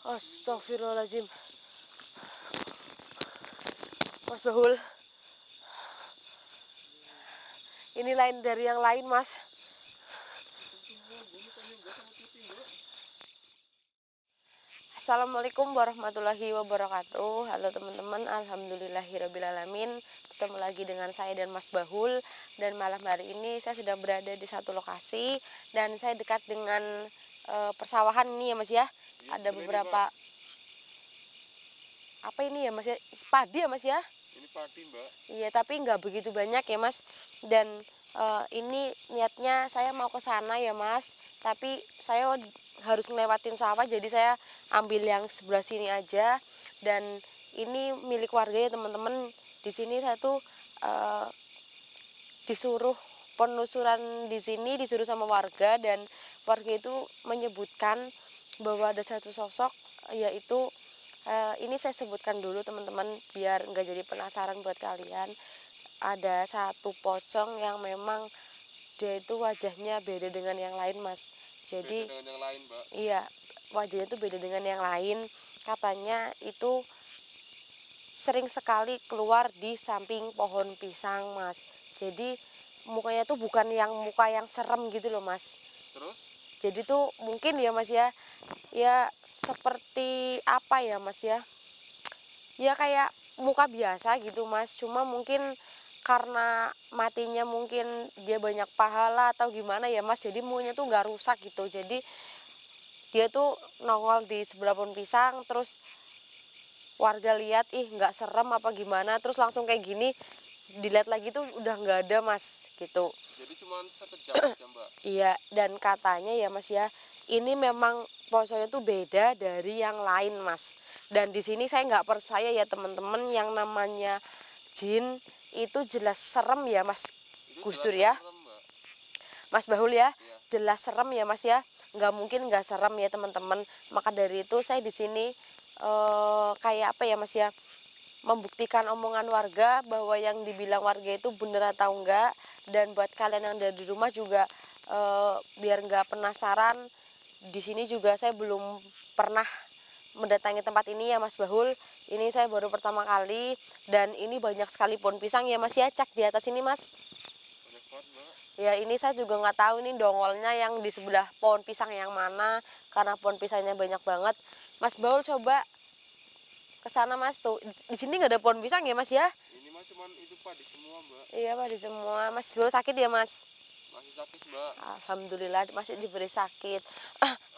Astagfirullahaladzim. Mas Bahul, ini lain dari yang lain, Mas. Assalamualaikum warahmatullahi wabarakatuh. Halo teman-teman, alhamdulillahirrabbilalamin. Ketemu lagi dengan saya dan Mas Bahul. Dan malam hari ini saya sedang berada di satu lokasi. Dan saya dekat dengan persawahan ini ya Mas ya. Ada beberapa, apa ini ya Mas ya? Padi ya Mas ya? Ini padi Mbak. Iya, tapi nggak begitu banyak ya Mas. Dan ini niatnya saya mau ke sana ya Mas. Tapi saya harus ngelewatin sawah, jadi saya ambil yang sebelah sini aja. Dan ini milik warga ya teman-teman. Di sini saya tuh disuruh penelusuran di sini, disuruh sama warga, dan warga itu menyebutkan bahwa ada satu sosok, yaitu ini saya sebutkan dulu teman-teman biar nggak jadi penasaran buat kalian. Ada satu pocong yang memang dia itu wajahnya beda dengan yang lain Mas. Jadi beda dengan yang lain Mbak. Iya, wajahnya itu beda dengan yang lain. Katanya itu sering sekali keluar di samping pohon pisang Mas. Jadi mukanya tuh bukan yang muka yang serem gitu loh Mas. Terus? Jadi tuh mungkin ya Mas ya, ya seperti apa ya Mas ya, ya kayak muka biasa gitu Mas, cuma mungkin karena matinya mungkin dia banyak pahala atau gimana ya Mas, jadi mukanya tuh nggak rusak gitu. Jadi dia tuh nongol di sebelah pohon pisang, terus warga lihat ih nggak serem apa gimana, terus langsung kayak gini, dilihat lagi tuh udah nggak ada Mas gitu. Jadi cuma sekejap aja Mbak. Iya, dan katanya ya Mas ya, ini memang pocongnya tuh beda dari yang lain Mas. Dan di sini saya nggak percaya ya teman-teman, yang namanya jin itu jelas serem ya Mas Gusdur ya, Serem, Mbak. Mas Bahul ya, Iya. jelas serem ya Mas ya, nggak mungkin nggak serem ya teman-teman. Maka dari itu saya di sini kayak apa ya Mas ya, membuktikan omongan warga bahwa yang dibilang warga itu benar atau enggak. Dan buat kalian yang ada di rumah juga biar nggak penasaran, di sini juga saya belum pernah mendatangi tempat ini ya Mas Bahul. Ini saya baru pertama kali, dan ini banyak sekali pohon pisang ya Mas ya. Cak di atas ini Mas. Banyak banget Mbak. Ya ini saya juga nggak tahu ini dongolnya yang di sebelah pohon pisang yang mana, karena pohon pisangnya banyak banget. Mas Bahul coba ke sana Mas, tuh di sini nggak ada pohon pisang ya Mas ya? Ini mah cuman itu padi semua Mbak. Iya padi semua. Mas Bahul sakit ya Mas? Masih sakit Mbak. Alhamdulillah masih diberi sakit.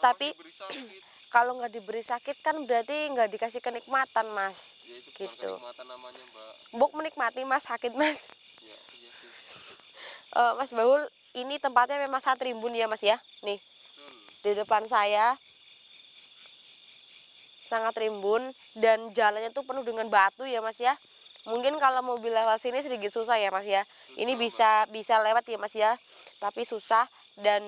Tapi Tapi diberi sakit. kalau nggak diberi sakit kan berarti nggak dikasih kenikmatan Mas. Ya itu bukan Gitu. kenikmatan namanya Mbak. Buk menikmati Mas, sakit Mas. Ya iya sih. Mas Bahul, ini tempatnya memang sangat rimbun ya Mas ya. Nih di depan saya sangat rimbun, dan jalannya tuh penuh dengan batu ya Mas ya. Mungkin kalau mobil lewat sini sedikit susah ya Mas ya. Ini bisa lewat ya Mas ya, tapi susah. Dan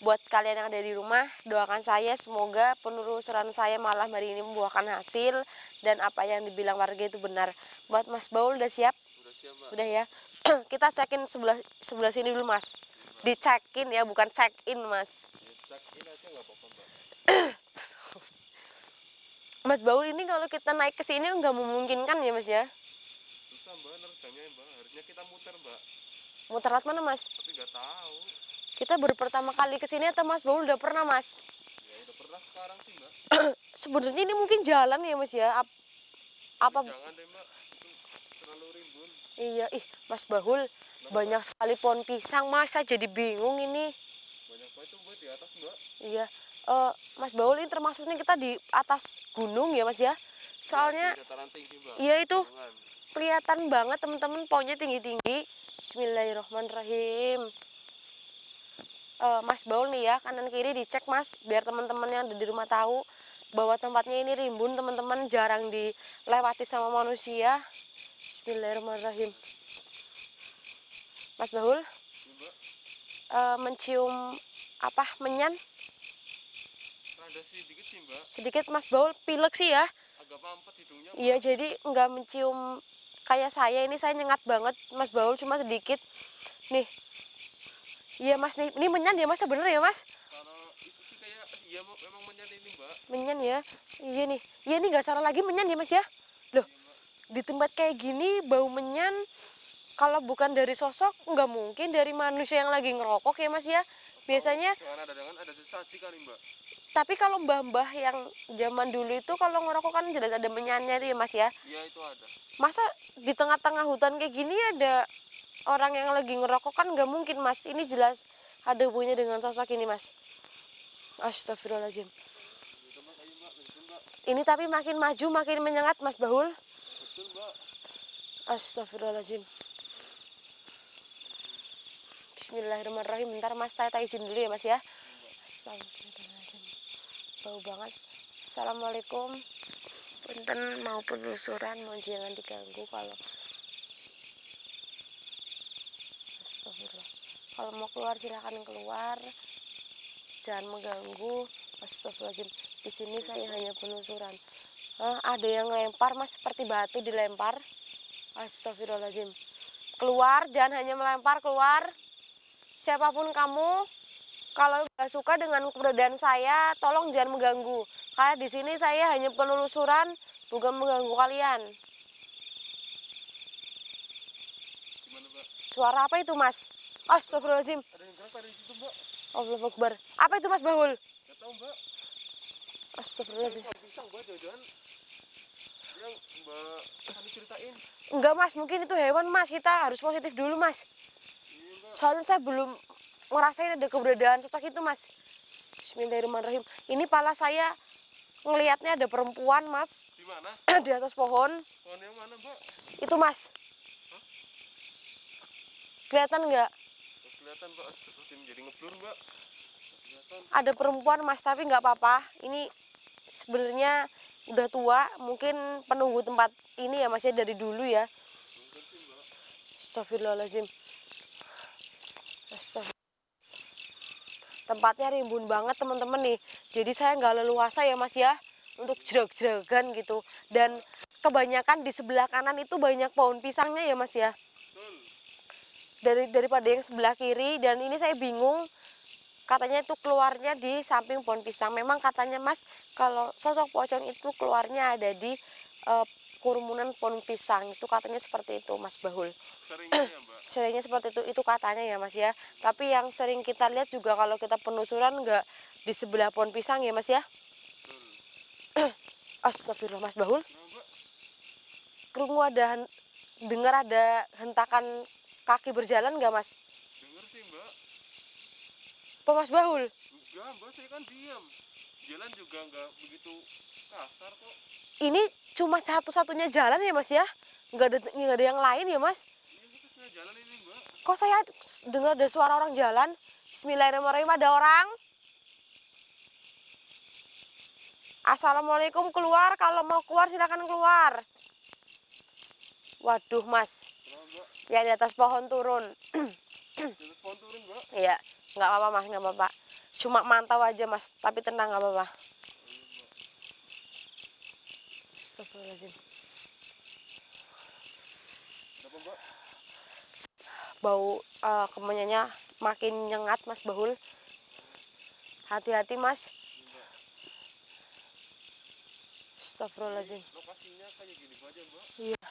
buat kalian yang ada di rumah, doakan saya semoga penelusuran saya malam hari ini membuahkan hasil, dan apa yang dibilang warga itu benar. Buat Mas Bahul udah siap? Udah siap Mbak. Udah ya. Kita cekin sebelah sini dulu Mas. Dicekin ya, bukan check in Mas. Ya, check in aja nggak apa-apa Mbak. Mas Bahul, ini kalau kita naik ke sini nggak memungkinkan ya Mas ya? Susah Mbak nerjangnya Mbak. Harusnya kita muter Mbak. Muter lewat mana Mas? Tapi nggak tahu. Kita baru pertama kali ke sini atau Mas Bahul udah pernah Mas? Ya udah pernah sekarang sih Mbak. Sebenarnya ini mungkin jalan ya Mas ya? Apa? Jangan deh Mbak. Itu terlalu rimbun. Iya, ih Mas Bahul, banyak sekali pohon pisang Mas, saya jadi bingung ini. Banyak banget tuh Mbak di atas Mbak. Iya, Mas Bahul, ini termasuknya kita di atas gunung ya Mas ya? Soalnya Ya, dataran tinggi Mbak. iya itu Jangan. kelihatan banget teman-teman, pohonnya tinggi-tinggi. Bismillahirrahmanirrahim. Mas Bahul nih ya, kanan kiri dicek Mas, biar teman-teman yang ada di rumah tahu bahwa tempatnya ini rimbun teman-teman, jarang dilewati sama manusia. Bismillahirrahmanirrahim. Mas Bahul, Ini Mbak. mencium apa menyan Ada sedikit sih Mbak. sedikit Mas Bahul, pilek sih ya. Agak mampet hidungnya Mbak. Iya, jadi nggak mencium kayak saya, ini saya nyengat banget Mas Bahul, cuma sedikit nih. Iya Mas, nih ini menyan ya Mas, bener ya Mas? Kalau itu sih kayak iya memang menyan ini Mbak. menyan ya. Iya nih, iya nih nggak salah lagi menyan ya mas ya. Loh, di tempat kayak gini bau menyan, kalau bukan dari sosok nggak mungkin dari manusia yang lagi ngerokok ya mas ya. Biasanya, Ada sesaji kali mbak. tapi kalau mbah-mbah yang zaman dulu itu kalau ngerokok kan jelas ada menyannya itu ya mas ya. Iya itu ada. Masa di tengah-tengah hutan kayak gini ada orang yang lagi ngerokok kan nggak mungkin mas. Ini jelas ada hubungannya dengan sosok ini mas. Astagfirullahaladzim. Itu mbak, ayo mbak, betul mbak. Ini tapi makin maju makin menyengat mas Bahul. Betul mbak. Astagfirullahaladzim. Bismillahirrahmanirrahim. Bentar mas, Tata izin dulu ya mas ya. Astagfirullahaladzim. Bau banget. Assalamualaikum. Punten mau penelusuran, mau jangan diganggu kalau. Astagfirullah. Kalau mau keluar silakan keluar. Jangan mengganggu. Astagfirullahaladzim. Di sini saya hanya penelusuran. Ada yang lempar mas, seperti batu dilempar. Astagfirullahaladzim. Keluar, jangan hanya melempar, keluar. Siapapun kamu, kalau nggak suka dengan keberadaan saya, tolong jangan mengganggu. Karena di sini saya hanya penelusuran, bukan mengganggu kalian. Gimana mbak? Suara apa itu mas? Astagfirullahaladzim. Ada yang gerak di situ mbak. Allahu Akbar. Apa itu mas Bahul? Gak tahu mbak. Astagfirullahaladzim. Pohon pisang mbak, jangan yang mbak Hani ceritain. Enggak mas, mungkin itu hewan mas. Kita harus positif dulu mas. Iya mbak. Soalnya saya belum ngerasain ada keberadaan sosok itu mas. Bismillahirrahmanirrahim. Ini pala saya ngelihatnya ada perempuan mas Di mana? di atas pohon. Pohon yang mana mbak? Itu mas. Kelihatan nggak? Oh, kelihatan mbak. Astagfirullahaladzim, jadi ngeblur mbak. Kelihatan. Ada perempuan mas, tapi nggak apa-apa. Ini sebenarnya udah tua, mungkin penunggu tempat ini ya mas ya dari dulu ya. Mungkin sih mbak. Astagfirullahaladzim. Tempatnya rimbun banget teman-teman nih. Jadi saya nggak leluasa ya mas ya untuk jerag-jeragan gitu. Dan kebanyakan di sebelah kanan itu banyak pohon pisangnya ya mas ya. Betul. Daripada yang sebelah kiri. Dan ini saya bingung. Katanya itu keluarnya di samping pohon pisang. Memang katanya mas, kalau sosok pocong itu keluarnya ada di kerumunan pohon pisang. Itu katanya seperti itu mas Bahul. Seringnya ya mbak. Seringnya seperti itu katanya ya mas ya. Tapi yang sering kita lihat juga kalau kita penelusuran nggak di sebelah pohon pisang ya mas ya. Betul. Astagfirullah mas Bahul. Nah mbak. Kerungu dengar ada hentakan kaki berjalan nggak mas? Dengar sih mbak. Apa mas Bahul? Enggak mbak, saya kan diam. Jalan juga enggak begitu kasar kok. Ini cuma satu-satunya jalan ya mas ya? Nggak ada yang lain ya mas? Iya satu jalan ini mbak. Kok saya dengar ada suara orang jalan? Bismillahirrahmanirrahim, ada orang. Assalamualaikum, keluar. Kalau mau keluar silakan keluar. Waduh mas, Kenapa mbak? ya di atas pohon turun. Di atas pohon turun mbak. Iya, nggak apa-apa mas, nggak apa-apa. Cuma mantau aja mas, tapi tenang nggak apa-apa. Astagfirullahaladzim. Kenapa mbak? Bau kemenyannya makin nyengat mas Bahul. Hati-hati mas. Astagfirullahaladzim. Lokasinya kayak gini aja mbak. Iya.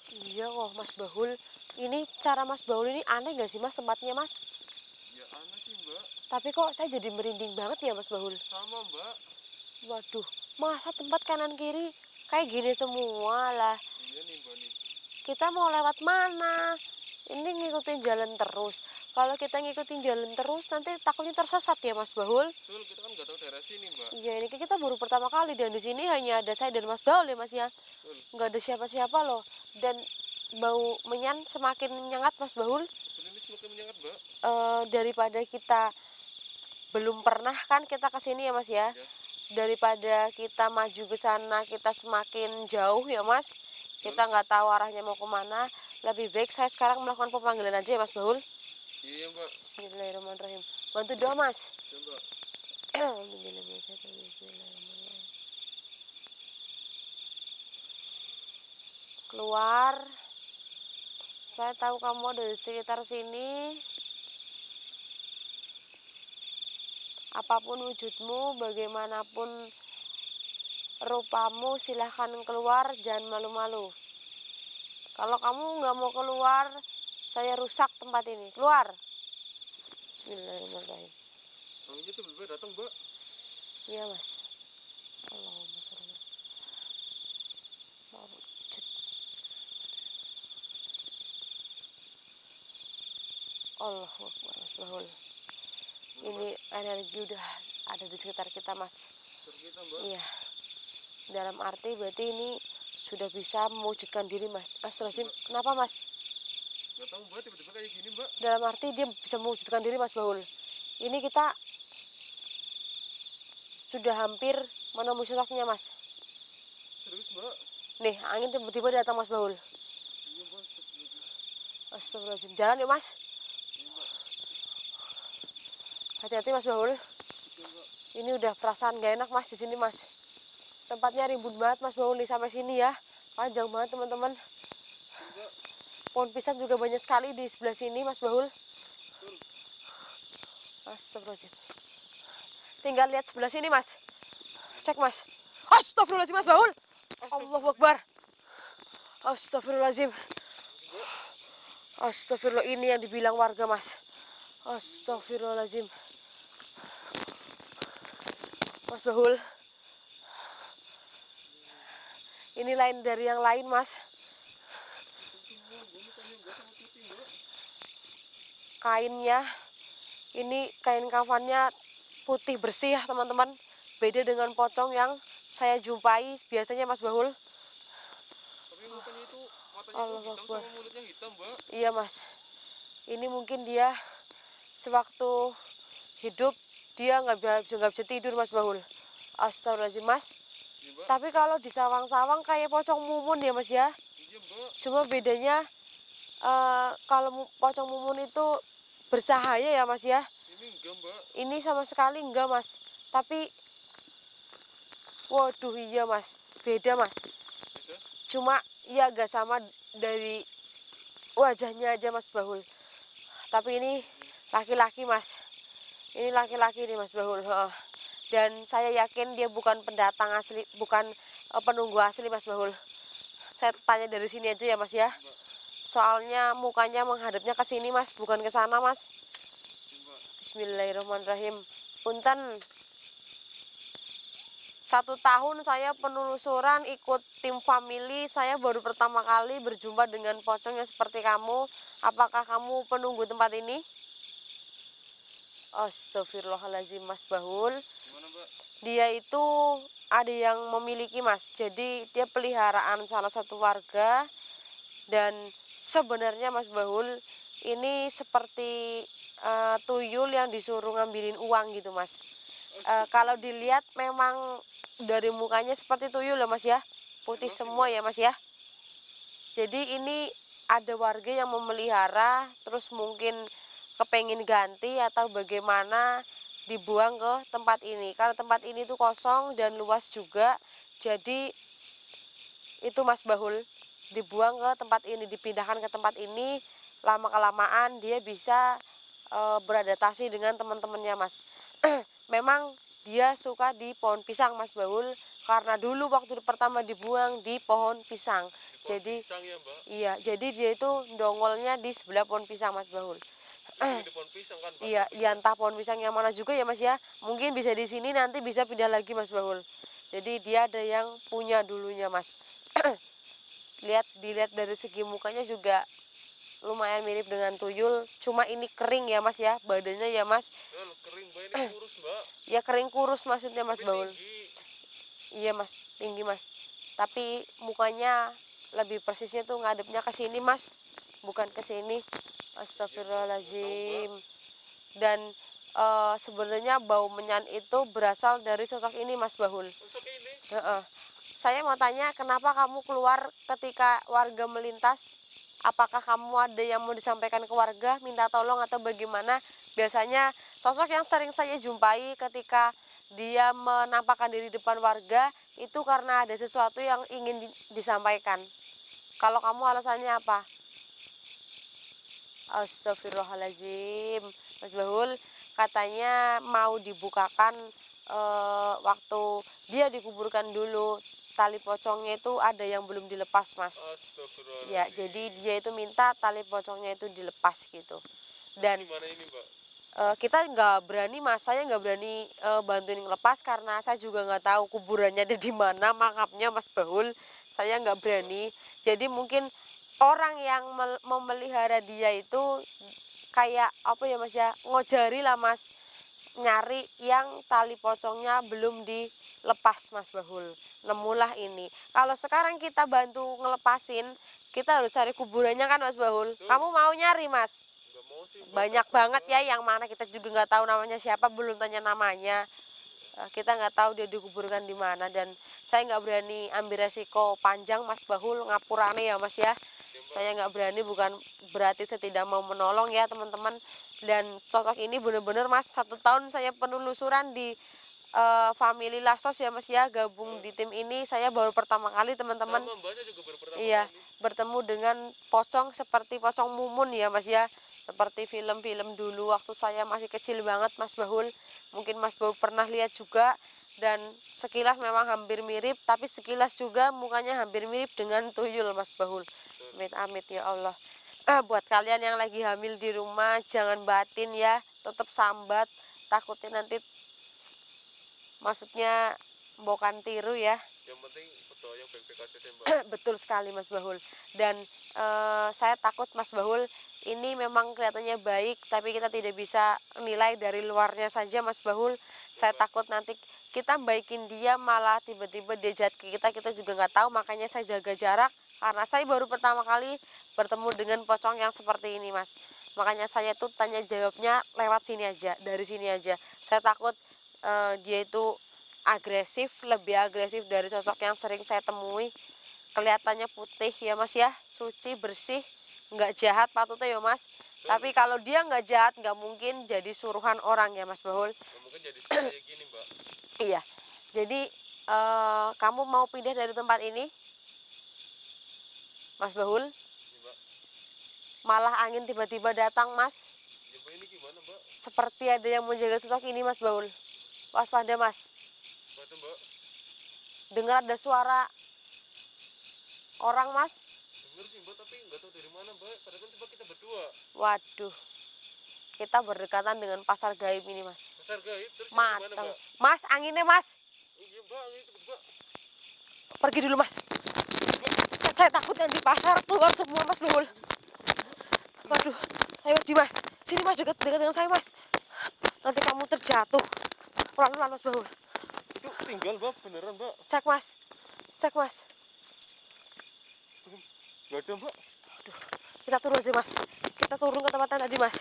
Iya kok mas Bahul. Ini cara mas Bahul ini aneh gak sih mas tempatnya mas? Ya aneh sih mbak. Tapi kok saya jadi merinding banget ya mas Bahul. Sama mbak. Waduh, masa tempat kanan kiri kayak gini semua lah. Iya nih mbak nih. Kita mau lewat mana? Ini ngikutin jalan terus. Kalau kita ngikutin jalan terus nanti takutnya tersesat ya mas Bahul. Betul, kita kan nggak tahu daerah sini mbak. Iya, ini kita baru pertama kali dan di sini hanya ada saya dan mas Bahul ya mas ya. Betul. Nggak ada siapa-siapa loh. Dan bau menyan semakin menyengat mas Bahul. Betul, ini semakin menyengat mbak. Daripada kita belum pernah kan kita kesini ya mas ya. Ya. Daripada kita maju ke sana kita semakin jauh ya mas. Kita nggak tahu arahnya mau kemana. Lebih baik saya sekarang melakukan pemanggilan aja ya mas Bahul. Iya mbak. Bismillahirrahmanirrahim. Bantu doa mas. Ya mbak. Bismillahirrahmanirrahim. Keluar. Saya tahu kamu ada di sekitar sini. apapun wujudmu, bagaimanapun rupamu, silahkan keluar, jangan malu-malu. Kalau kamu nggak mau keluar, saya rusak tempat ini. Keluar. Bismillahirrahmanirrahim. Anginnya tuh bener datang, Mbak. Iya, Mas. Allahumma sholli ala Muhammad. Allahu Akbar, Mas Bahul. Ini energi udah ada di sekitar kita, Mas. Kita, Mbak. Iya. Dalam arti berarti ini sudah bisa mewujudkan diri, Mas. Astagfirullahaladzim. Kenapa, Mas? Nggak tahu, Mbak, tiba-tiba kayak gini, Mbak. Dalam arti dia bisa mewujudkan diri, Mas Bahul. Ini kita sudah hampir menembus sosoknya, Mas. Serius, Mbak. Nih, angin tiba-tiba datang, Mas Bahul. Iya, Mbak. Astagfirullahaladzim. Jalan yuk, Mas. Iya, Mbak. Hati-hati, Mas Bahul. Oke, Mbak. Ini udah perasaan gak enak, Mas, di sini, Mas. Tempatnya rimbun banget, Mas Bahul, nih sampai sini ya. Panjang banget, teman-teman. Iya, Mbak. Pohon pisang juga banyak sekali di sebelah sini, Mas Bahul. Betul. Astagfirullahaladzim. Tinggal lihat sebelah sini, Mas. Cek, Mas. Astagfirullahaladzim, Mas Bahul. Allahu Akbar. Astagfirullahaladzim. Astagfirullah, ini yang dibilang warga, Mas. Astagfirullahaladzim. Mas Bahul. Ini lain dari yang lain, Mas. Kainnya, ini kain kafannya putih bersih ya, teman-teman. Beda dengan pocong yang saya jumpai biasanya, Mas Bahul. Tapi mukanya itu, matanya Allah itu hitam Akbar. sama mulutnya hitam, Mbak. Iya, Mas. Ini mungkin dia sewaktu hidup dia nggak bisa tidur, Mas Bahul. Astagfirullahaladzim, Mas. Iya, Mbak. Tapi kalau di sawang-sawang kayak pocong mumun ya, Mas ya. Iya, Mbak. Cuma bedanya kalau pocong mumun itu bersahaya ya, Mas ya. Ini enggak, Mbak. Ini sama sekali enggak, Mas. Tapi waduh, iya, Mas. Beda, Mas. Beda. Cuma ya agak sama dari wajahnya aja, Mas Bahul. Tapi ini laki-laki, Mas. Ini laki-laki nih, Mas Bahul. Heeh. Dan saya yakin dia bukan pendatang asli, bukan penunggu asli, Mas Bahul. Saya tanya dari sini aja ya, Mas ya. Soalnya mukanya menghadapnya ke sini, Mas, bukan ke sana, Mas. Iya, Mbak. Bismillahirrahmanirrahim. Punten. 1 tahun saya penelusuran ikut tim family, saya baru pertama kali berjumpa dengan pocong yang seperti kamu. Apakah kamu penunggu tempat ini? Astagfirullahaladzim, Mas Bahul. Gimana, Mbak? Dia itu ada yang memiliki, Mas. Jadi dia peliharaan salah satu warga. Dan sebenarnya, Mas Bahul, ini seperti tuyul yang disuruh ngambilin uang gitu, Mas. Kalau dilihat memang dari mukanya seperti tuyul ya, Mas ya. Putih semua ya, Mas ya. Jadi ini ada warga yang memelihara, terus mungkin kepengen ganti atau bagaimana dibuang ke tempat ini. Karena tempat ini tuh kosong dan luas juga. Jadi itu, Mas Bahul, dibuang ke tempat ini, dipindahkan ke tempat ini. Lama-kelamaan dia bisa beradaptasi dengan teman-temannya, Mas. Memang dia suka di pohon pisang, Mas Bahul, karena dulu waktu pertama dibuang di pohon pisang. Jadi Pisang ya, Mbak. iya, jadi dia itu dongolnya di sebelah pohon pisang, Mas Bahul. Di pohon pisang kan, Mbak? Iya, ya entah pohon pisang yang mana juga ya, Mas ya. Mungkin bisa di sini, nanti bisa pindah lagi, Mas Bahul. Jadi dia ada yang punya dulunya, Mas. Dilihat dari segi mukanya juga lumayan mirip dengan tuyul, cuma ini kering ya, Mas ya, badannya ya, Mas. Ya, kering, Mbak. Ini kurus, Mbak. Ya kering kurus maksudnya, Mas Tapi Bahul. tinggi. Iya, Mas, tinggi, Mas. Tapi mukanya lebih persisnya tuh ngadepnya ke sini, Mas, bukan ke sini. Astagfirullahaladzim. Dan sebenarnya bau menyan itu berasal dari sosok ini, Mas Bahul. Sosok ini. Heeh. Saya mau tanya, kenapa kamu keluar ketika warga melintas? Apakah kamu ada yang mau disampaikan ke warga, minta tolong atau bagaimana? Biasanya sosok yang sering saya jumpai ketika dia menampakkan diri depan warga itu karena ada sesuatu yang ingin disampaikan. Kalau kamu alasannya apa? Astagfirullahaladzim, Mas Bahul. katanya mau dibukakan waktu dia dikuburkan dulu, tali pocongnya itu ada yang belum dilepas mas. Ya Astagfirullahaladzim. jadi dia itu minta tali pocongnya itu dilepas gitu. Dan Gimana ini mbak? kita nggak berani mas, saya nggak berani bantuin ngelepas karena saya juga nggak tahu kuburannya ada di mana, makamnya mas Bahul, saya nggak berani. Jadi mungkin orang yang memelihara dia itu kayak apa ya mas ya, ngojari lah mas, nyari yang tali pocongnya belum dilepas mas Bahul. Nemulah ini. Kalau sekarang kita bantu ngelepasin, kita harus cari kuburannya kan mas Bahul. Kamu mau nyari mas? Nggak mau sih mbak. Banyak banget ya yang mana kita juga nggak tahu namanya siapa, belum tanya namanya. Kita nggak tahu dia dikuburkan di mana, dan saya nggak berani ambil resiko panjang mas Bahul, ngapurane ya mas ya. Saya nggak berani, bukan berarti saya tidak mau menolong ya teman-teman. Dan sosok ini benar-benar mas, 1 tahun saya penelusuran di Family Lasos ya mas ya, gabung di tim ini. Saya baru pertama kali teman-teman, Sama mbaknya juga baru pertama iya, kali. bertemu dengan pocong seperti pocong mumun ya mas ya, seperti film-film dulu waktu saya masih kecil banget mas Bahul. Mungkin mas Bahul pernah lihat juga, dan sekilas memang hampir mirip, tapi sekilas juga mukanya hampir mirip dengan tuyul mas Bahul. Amit-amit ya Allah. Buat kalian yang lagi hamil di rumah, jangan batin ya, tetap sambat, takutnya nanti maksudnya bukan tiru ya. Yang penting berdoa yang baik-baik aja deh mbak. Betul sekali mas Bahul. Dan saya takut mas Bahul, ini memang kelihatannya baik, tapi kita tidak bisa nilai dari luarnya saja mas Bahul. Saya takut nanti kita baikin dia malah tiba-tiba dia jahat ke kita juga nggak tahu. Makanya saya jaga jarak, karena saya baru pertama kali bertemu dengan pocong yang seperti ini mas. Makanya saya tuh tanya jawabnya lewat sini aja, dari sini aja. Saya takut dia itu agresif, lebih agresif dari sosok yang sering saya temui. Kelihatannya putih ya mas ya, suci, bersih, nggak jahat patutnya ya mas. Tapi kalau dia nggak jahat, nggak mungkin jadi suruhan orang ya mas Bahul. Nggak mungkin jadi kayak gini mbak. Iya, jadi kamu mau pindah dari tempat ini mas Bahul? Ini mbak. Malah angin tiba-tiba datang mas, Ya mbak, ini gimana mbak? seperti ada yang menjaga sosok ini mas Bahul. Waspada mas, Waduh mbak. dengar ada suara orang mas. Dengar sih mbak, tapi nggak tahu dari mana mbak. Padahal kan mbak kita berdua. Waduh, kita berdekatan dengan pasar gaib ini mas. Pasar gaib terus gimana Mateng. mbak? Mas, anginnya mas, Iya mbak, ini cepet mbak. pergi dulu mas. Saya takut yang di pasar keluar semua mas Bahul. Waduh, saya wedi mas. Sini mas, dekat-dekat dengan saya mas. Nanti kamu terjatuh. Pelan-pelan mas Bahul. Itu tinggal mbak, beneran mbak. Cek mas, cek mas. Nggak ada mbak. Aduh, kita turun sih mas. Kita turun ke tempat tadi mas.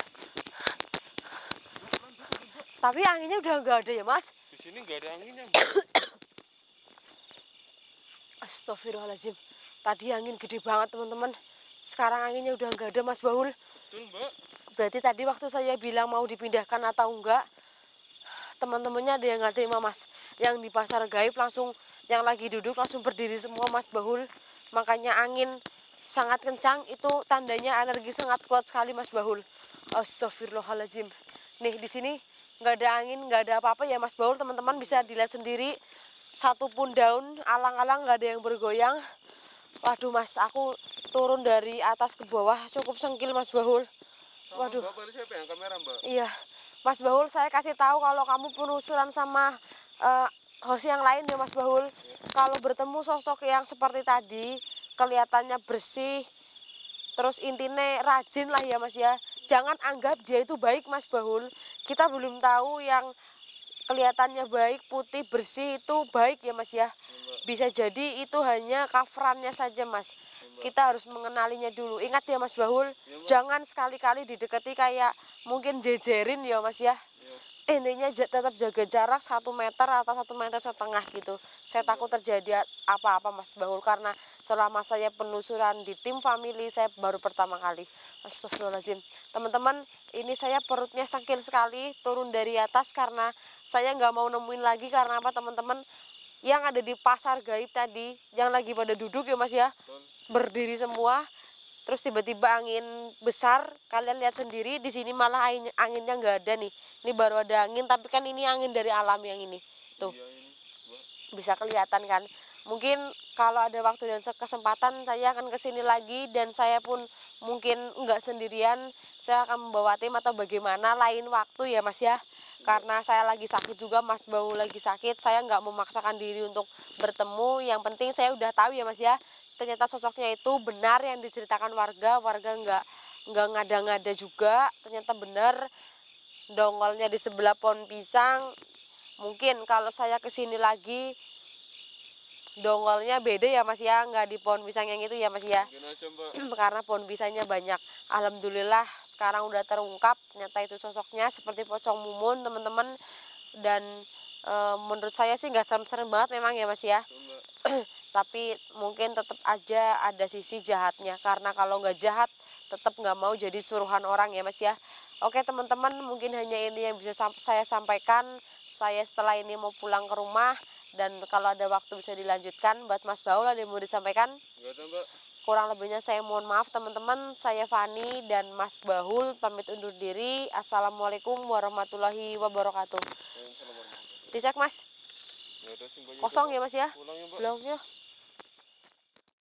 Tapi anginnya udah nggak ada ya mas. Di sini nggak ada anginnya mbak. Astagfirullahaladzim. Tadi angin gede banget teman-teman. Sekarang anginnya udah nggak ada mas Bahul. Betul mbak. Berarti tadi waktu saya bilang mau dipindahkan atau enggak, teman-temannya ada yang nggak terima mas. Yang di pasar gaib langsung, yang lagi duduk langsung berdiri semua mas Bahul. Makanya angin sangat kencang, itu tandanya energi sangat kuat sekali mas Bahul. Astagfirullahaladzim. Nih di sini nggak ada angin, nggak ada apa-apa ya mas Bahul. Teman-teman bisa dilihat sendiri, satupun daun alang-alang nggak ada yang bergoyang. Waduh mas, aku turun dari atas ke bawah cukup sengkil mas Bahul. Waduh. Mbak, boleh saya pegang kamera mbak? Iya, Mas Bahul, saya kasih tahu kalau kamu penelusuran sama host yang lain ya Mas Bahul. Kalau bertemu sosok yang seperti tadi, kelihatannya bersih, terus intinya rajin lah ya Mas ya. Jangan anggap dia itu baik Mas Bahul. Kita belum tahu yang kelihatannya baik, putih, bersih itu baik ya Mas ya. Bisa jadi itu hanya coverannya saja Mas. Kita harus mengenalinya dulu. Ingat ya Mas Bahul, jangan sekali-kali didekati kayak mungkin jejerin ya Mas ya. Intinya tetap jaga jarak 1 meter atau 1,5 meter gitu. Saya takut terjadi apa-apa Mas Bahul, karena selama saya penelusuran di tim family saya baru pertama kali. Astagfirullahaladzim. Teman-teman, ini saya perutnya sakit sekali turun dari atas karena saya nggak mau nemuin lagi. Karena apa teman-teman, yang ada di pasar gaib tadi yang lagi pada duduk ya Mas ya, berdiri semua, terus tiba-tiba angin besar, kalian lihat sendiri di sini malah anginnya nggak ada nih. Ini baru ada angin, tapi kan ini angin dari alam yang ini tuh, Iya ini, Mbak. bisa kelihatan kan. Mungkin kalau ada waktu dan kesempatan saya akan kesini lagi, dan saya pun mungkin nggak sendirian, saya akan membawa tim atau bagaimana lain waktu ya Mas ya. Karena saya lagi sakit juga, Mas Bau lagi sakit, saya nggak memaksakan diri untuk bertemu. Yang penting saya udah tahu ya Mas ya, ternyata sosoknya itu benar yang diceritakan warga nggak ngada-ngada juga, ternyata benar dongolnya di sebelah pohon pisang. Mungkin kalau saya kesini lagi dongolnya beda ya Mas ya, nggak di pohon pisang yang itu ya Mas ya. Mungkin aja Mbak. Karena pohon pisangnya banyak. Alhamdulillah sekarang udah terungkap ternyata itu sosoknya seperti pocong mumun teman-teman. Dan menurut saya sih nggak serem-serem banget memang ya Mas ya. Tuh, Mbak. Tapi mungkin tetap aja ada sisi jahatnya, karena kalau nggak jahat tetap nggak mau jadi suruhan orang ya Mas ya. Oke teman-teman, mungkin hanya ini yang bisa saya sampaikan. Saya setelah ini mau pulang ke rumah, dan kalau ada waktu bisa dilanjutkan. Buat Mas Baul ada yang mau disampaikan? Enggak ada Mbak. Kurang lebihnya saya mohon maaf teman-teman. Saya Fani dan Mas Bahul pamit undur diri. Assalamualaikum warahmatullahi wabarakatuh. Waalaikumsalam warahmatullahi wabarakatuh. Dicek Mas, Nggak ada sih Mbak. kosong ya Mas ya? Pulang ya Mbak. Belum ya?